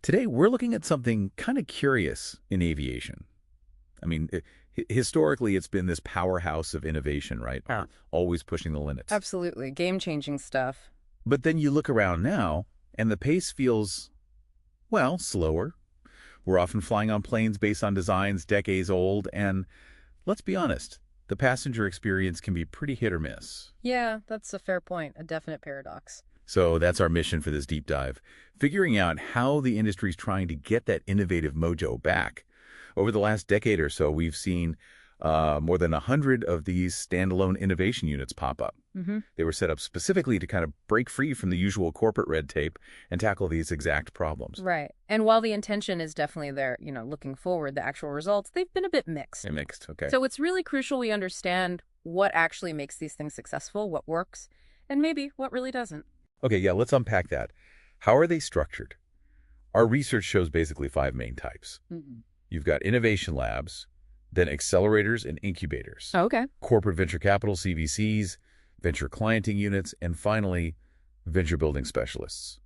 Today, we're looking at something kind of curious in aviation. I mean, historically, it's been this powerhouse of innovation, right? Yeah. Always pushing the limits. Absolutely. Game-changing stuff. But then you look around now, and the pace feels, well, slower. We're often flying on planes based on designs decades old, and let's be honest, the passenger experience can be pretty hit or miss. Yeah, that's a fair point. A definite paradox. So that's our mission for this deep dive, figuring out how the industry's trying to get that innovative mojo back. Over the last decade or so, we've seen more than 100 of these standalone innovation units pop up. They were set up specifically to kind of break free from the usual corporate red tape and tackle these exact problems. Right. And while the intention is definitely there, looking forward, the actual results, they've been a bit mixed. They're mixed, okay. So it's really crucial we understand what actually makes these things successful, what works, and maybe what really doesn't. Okay, yeah, let's unpack that. How are they structured? Our research shows basically 5 main types. You've got innovation labs, then accelerators and incubators, Okay. corporate venture capital, CVCs, venture clienting units, and finally, venture building specialists.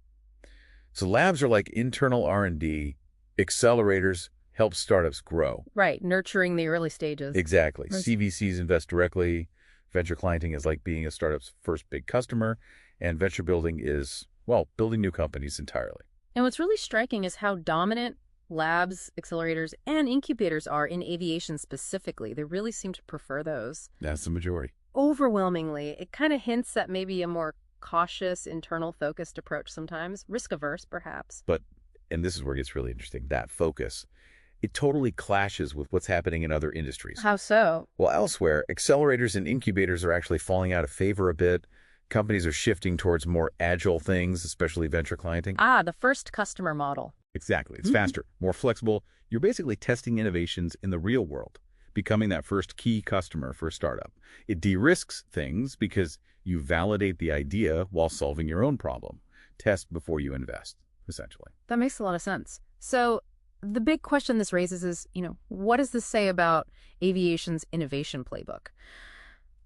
So labs are like internal R&D. Accelerators help startups grow. Right. Nurturing the early stages. Exactly. Right. CVCs invest directly. Venture clienting is like being a startup's first big customer. And venture building is, well, building new companies entirely. And what's really striking is how dominant labs, accelerators, and incubators are in aviation specifically. They really seem to prefer those. That's the majority. Overwhelmingly, it kind of hints at maybe a more cautious, internal-focused approach sometimes, risk-averse perhaps. But, and this is where it gets really interesting, that focus, it totally clashes with what's happening in other industries. How so? Well, elsewhere, accelerators and incubators are actually falling out of favor a bit. Companies are shifting towards more agile things, especially venture clienting. Ah, the first customer model. Exactly. It's faster, more flexible. You're basically testing innovations in the real world, becoming that first key customer for a startup. It de-risks things because you validate the idea while solving your own problem. Test before you invest, essentially. That makes a lot of sense. So the big question this raises is, what does this say about aviation's innovation playbook?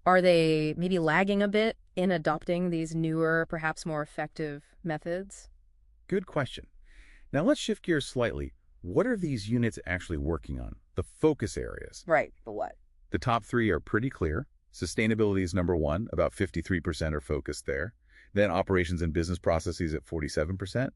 Are they maybe lagging a bit in adopting these newer, perhaps more effective methods? Good question. Now let's shift gears slightly. What are these units actually working on? The focus areas. Right, but what? The top 3 are pretty clear. Sustainability is number 1, about 53% are focused there. Then operations and business processes at 47%.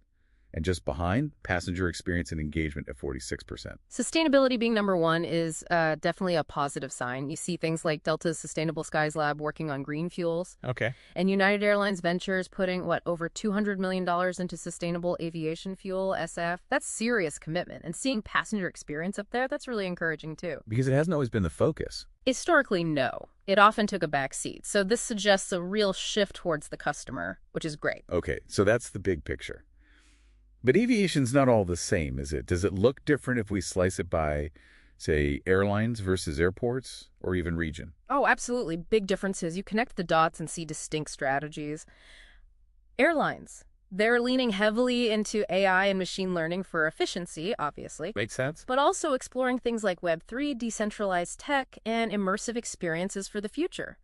And just behind, passenger experience and engagement at 46%. Sustainability being number 1 is definitely a positive sign. You see things like Delta's Sustainable Skies Lab working on green fuels. Okay. And United Airlines Ventures putting, over $200 million into sustainable aviation fuel, SF. That's serious commitment. And seeing passenger experience up there, that's really encouraging too. Because it hasn't always been the focus. Historically, no. It often took a back seat. So this suggests a real shift towards the customer, which is great. Okay, so that's the big picture. But aviation's not all the same, is it? Does it look different if we slice it by, say, airlines versus airports, or even region? Oh, absolutely. Big differences. You connect the dots and see distinct strategies. Airlines. They're leaning heavily into AI and machine learning for efficiency, obviously. Makes sense? But also exploring things like Web3, decentralized tech, and immersive experiences for the future.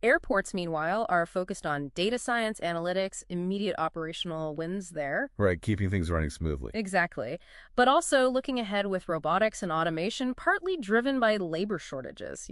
Airports, meanwhile, are focused on data science, analytics, immediate operational wins there. Right, keeping things running smoothly. Exactly. But also looking ahead with robotics and automation, partly driven by labor shortages,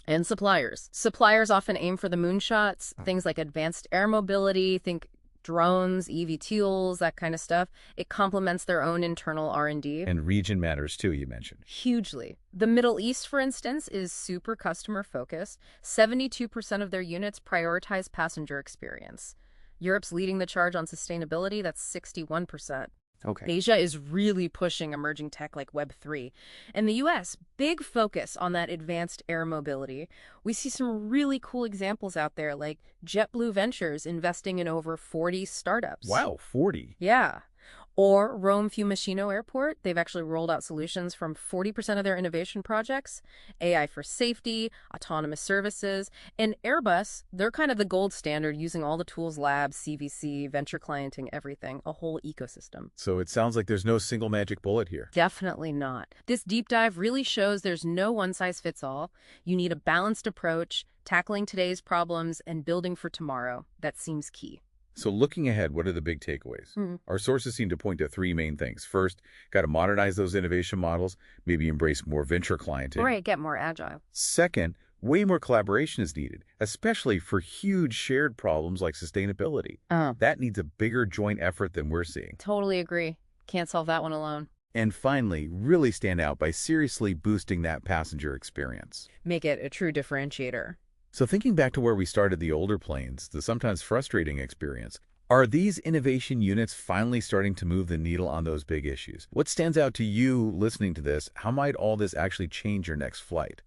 And suppliers. Suppliers often aim for the moonshots, things like advanced air mobility, think drones, eVTOLs, that kind of stuff. It complements their own internal R&D. And region matters too, you mentioned. Hugely. The Middle East, for instance, is super customer-focused. 72% of their units prioritize passenger experience. Europe's leading the charge on sustainability. That's 61%. Okay. Asia is really pushing emerging tech like Web3. And the US, big focus on that advanced air mobility. We see some really cool examples out there, like JetBlue Ventures investing in over 40 startups. Wow, 40. Yeah. Or Rome Fiumicino Airport, they've actually rolled out solutions from 40% of their innovation projects, AI for safety, autonomous services, and Airbus, they're kind of the gold standard using all the tools, labs, CVC, venture clienting, everything, a whole ecosystem. So it sounds like there's no single magic bullet here. Definitely not. This deep dive really shows there's no one-size-fits-all. You need a balanced approach, tackling today's problems and building for tomorrow. That seems key. So looking ahead, what are the big takeaways? Hmm. Our sources seem to point to three main things. First, got to modernize those innovation models, maybe embrace more venture clienting. Right, get more agile. Second, way more collaboration is needed, especially for huge shared problems like sustainability. That needs a bigger joint effort than we're seeing. Totally agree. Can't solve that one alone. And finally, really stand out by seriously boosting that passenger experience. Make it a true differentiator. So thinking back to where we started the older planes, the sometimes frustrating experience, are these innovation units finally starting to move the needle on those big issues? What stands out to you listening to this? How might all this actually change your next flight?